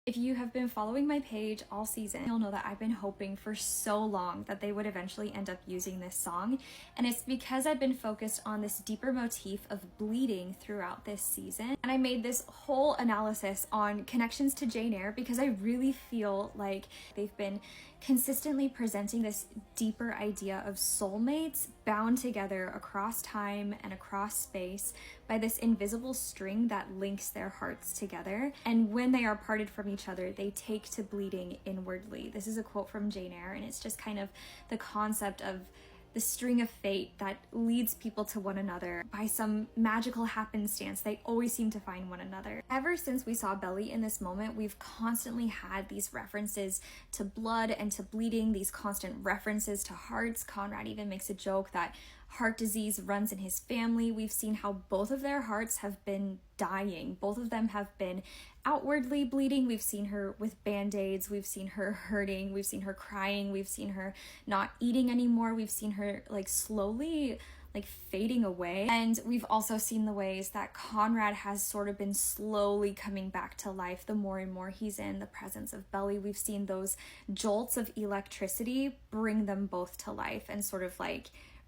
If you have been following my page all season, you'll know that I've been hoping for so long that they would eventually end up using this song. And it's because I've been focused on this deeper motif of bleeding throughout this season. And I made this whole analysis on connections to Jane Eyre because I really feel like they've been consistently presenting this deeper idea of soulmates bound together across time and across space by this invisible string that links their hearts together. And when they are parted from each other, they take to bleeding inwardly. This is a quote from Jane Eyre, and it's just kind of the concept of the string of fate that leads people to one another. By some magical happenstance, they always seem to find one another. Ever since we saw Belly in this moment, we've constantly had these references to blood and to bleeding, these constant references to hearts. Conrad even makes a joke that heart disease runs in his family. We've seen how both of their hearts have been dying. Both of them have been outwardly bleeding. We've seen her with band-aids. We've seen her hurting. We've seen her crying. We've seen her not eating anymore. We've seen her slowly fading away. And we've also seen the ways that Conrad has sort of been slowly coming back to life the more and more he's in the presence of Belly. We've seen those jolts of electricity bring them both to life and sort of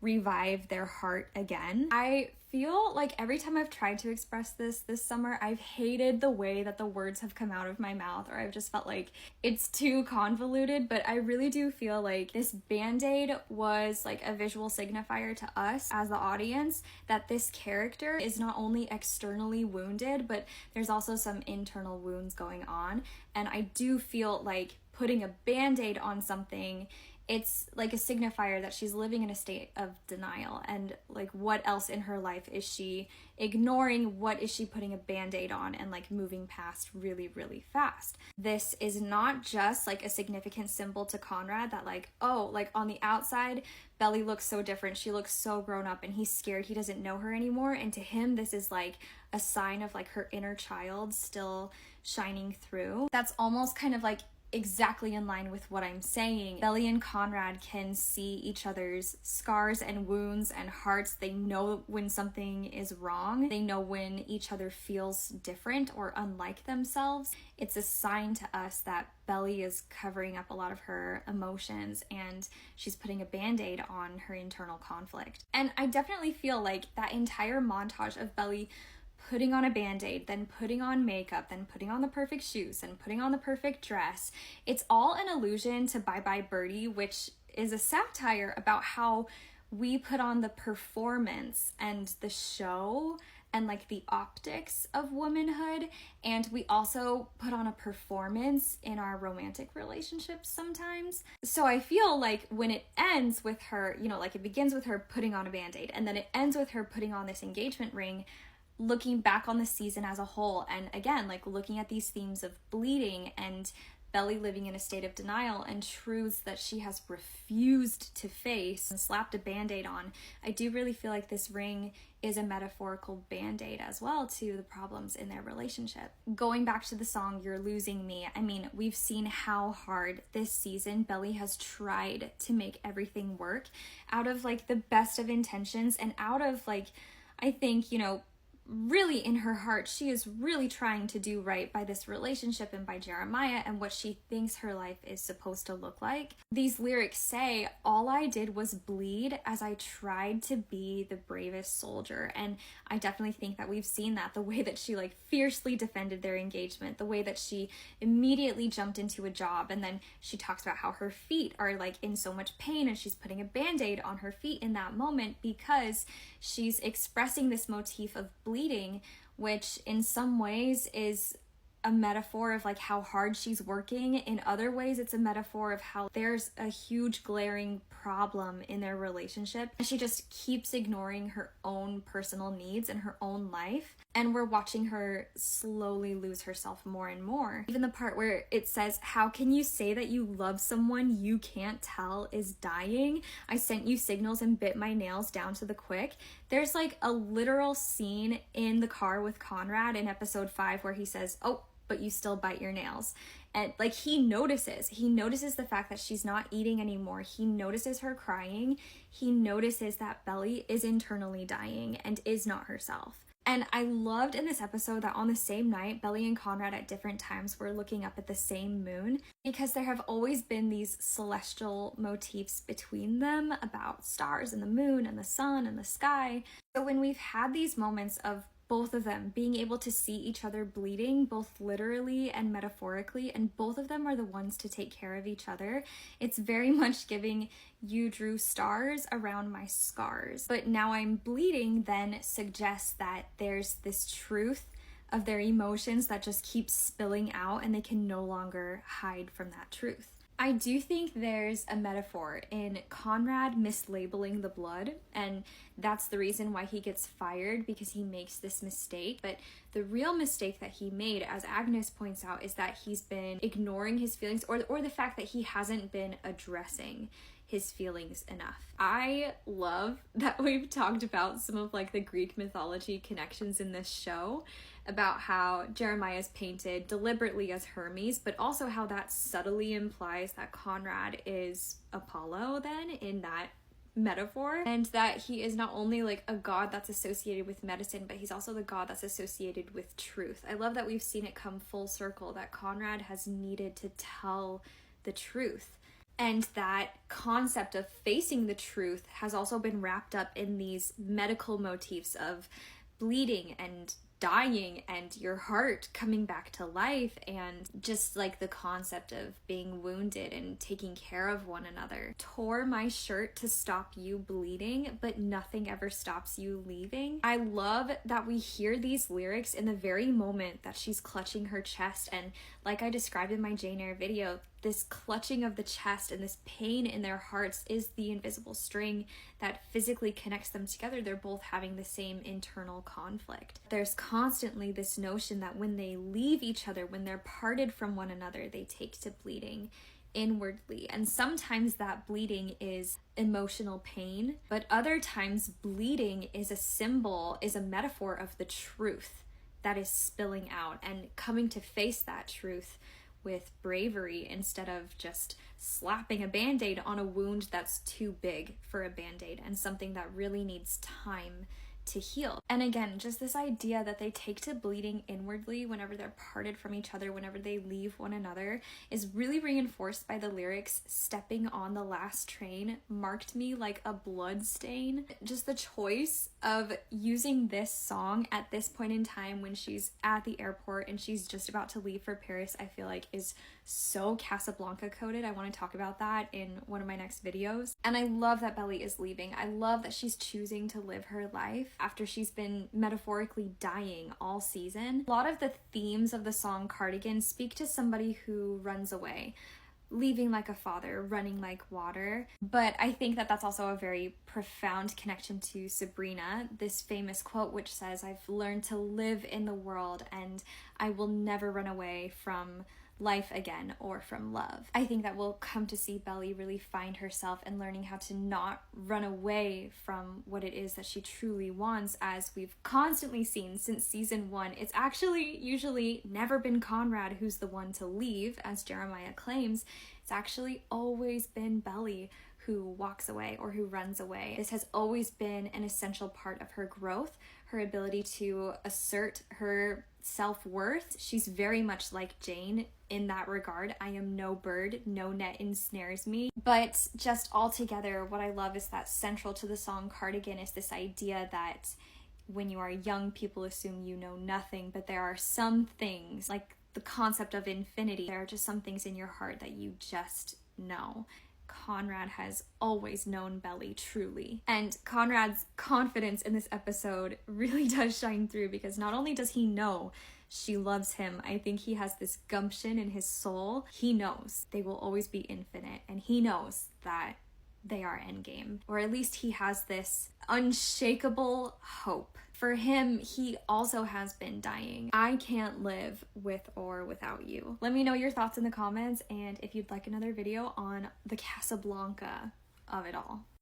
revive their heart again. I feel like every time I've tried to express this summer, I've hated the way that the words have come out of my mouth, or I've just felt like it's too convoluted, but I really do feel like this band-aid was a visual signifier to us as the audience that this character is not only externally wounded, but there's also some internal wounds going on. And I do feel like putting a band-aid on something, it's like a signifier that she's living in a state of denial, and what else in her life is she ignoring? What is she putting a band-aid on and moving past really, really fast? This is not just a significant symbol to Conrad that on the outside Belly looks so different, she looks so grown up, and he's scared he doesn't know her anymore, and to him this is a sign of her inner child still shining through. That's almost kind of exactly in line with what I'm saying. Belly and Conrad can see each other's scars and wounds and hearts. They know when something is wrong. They know when each other feels different or unlike themselves. It's a sign to us that Belly is covering up a lot of her emotions and she's putting a band-aid on her internal conflict. And I definitely feel like that entire montage of Belly putting on a band-aid, then putting on makeup, then putting on the perfect shoes, and putting on the perfect dress. It's all an allusion to Bye Bye Birdie, which is a satire about how we put on the performance and the show and the optics of womanhood, and we also put on a performance in our romantic relationships sometimes. So I feel when it ends with her, it begins with her putting on a band-aid, and then it ends with her putting on this engagement ring, looking back on the season as a whole, and again, looking at these themes of bleeding and Belly living in a state of denial and truths that she has refused to face and slapped a band-aid on, I do really feel like this ring is a metaphorical band-aid as well to the problems in their relationship. Going back to the song You're Losing Me, I mean, we've seen how hard this season Belly has tried to make everything work out of the best of intentions, and out of I think, really in her heart, she is really trying to do right by this relationship and by Jeremiah and what she thinks her life is supposed to look like. These lyrics say, all I did was bleed as I tried to be the bravest soldier. And I definitely think that we've seen that, the way that she fiercely defended their engagement, the way that she immediately jumped into a job, and then she talks about how her feet are in so much pain and she's putting a band-aid on her feet in that moment because she's expressing this motif of bleeding, which in some ways is a metaphor of how hard she's working. In other ways, it's a metaphor of how there's a huge glaring problem in their relationship, and she just keeps ignoring her own personal needs and her own life, and we're watching her slowly lose herself more and more. Even the part where it says, how can you say that you love someone you can't tell is dying? I sent you signals and bit my nails down to the quick. There's a literal scene in the car with Conrad in episode 5 where he says, oh, but you still bite your nails. And he notices the fact that she's not eating anymore. He notices her crying. He notices that Belly is internally dying and is not herself. And I loved in this episode that on the same night, Belly and Conrad at different times were looking up at the same moon, because there have always been these celestial motifs between them about stars and the moon and the sun and the sky. So when we've had these moments of both of them being able to see each other bleeding, both literally and metaphorically, and both of them are the ones to take care of each other, it's very much giving "you drew stars around my scars, but now I'm bleeding" then suggests that there's this truth of their emotions that just keeps spilling out and they can no longer hide from that truth. I do think there's a metaphor in Conrad mislabeling the blood, and that's the reason why he gets fired, because he makes this mistake. But the real mistake that he made, as Agnes points out, is that he's been ignoring his feelings, or the fact that he hasn't been addressing his feelings enough. I love that we've talked about some of like the Greek mythology connections in this show, about how Jeremiah is painted deliberately as Hermes, but also how that subtly implies that Conrad is Apollo then in that metaphor, and that he is not only like a god that's associated with medicine, but he's also the god that's associated with truth. I love that we've seen it come full circle, that Conrad has needed to tell the truth. And that concept of facing the truth has also been wrapped up in these medical motifs of bleeding and dying and your heart coming back to life, and just like the concept of being wounded and taking care of one another. Tore my shirt to stop you bleeding, but nothing ever stops you leaving. I love that we hear these lyrics in the very moment that she's clutching her chest, and like I described in my Jane Eyre video, this clutching of the chest and this pain in their hearts is the invisible string that physically connects them together. They're both having the same internal conflict. There's constantly this notion that when they leave each other, when they're parted from one another, they take to bleeding inwardly. And sometimes that bleeding is emotional pain, but other times bleeding is a symbol, is a metaphor of the truth that is spilling out, and coming to face that truth with bravery instead of just slapping a band-aid on a wound that's too big for a band-aid and something that really needs time to heal. And again, just this idea that they take to bleeding inwardly whenever they're parted from each other, whenever they leave one another, is really reinforced by the lyrics, "Stepping on the last train marked me like a blood stain." Just the choice of using this song at this point in time when she's at the airport and she's just about to leave for Paris, I feel like is so Casablanca coded. I want to talk about that in one of my next videos. And I love that Belly is leaving. I love that she's choosing to live her life after she's been metaphorically dying all season. A lot of the themes of the song Cardigan speak to somebody who runs away, leaving like a father, running like water. But I think that that's also a very profound connection to Sabrina, this famous quote which says, "I've learned to live in the world and I will never run away from life again or from love." I think that we'll come to see Belly really find herself and learning how to not run away from what it is that she truly wants, as we've constantly seen since season 1. It's actually usually never been Conrad who's the one to leave, as Jeremiah claims. It's actually always been Belly who walks away or who runs away. This has always been an essential part of her growth, her ability to assert her self-worth. She's very much like Jane in that regard. I am no bird, no net ensnares me. But just altogether, what I love is that central to the song Cardigan is this idea that when you are young, people assume you know nothing, but there are some things, like the concept of infinity, there are just some things in your heart that you just know. Conrad has always known Belly truly. And Conrad's confidence in this episode really does shine through, because not only does he know she loves him, I think he has this gumption in his soul. He knows they will always be infinite, and he knows that they are endgame. Or at least he has this unshakable hope. For him, he also has been dying. I can't live with or without you. Let me know your thoughts in the comments, and if you'd like another video on the Casablanca of it all.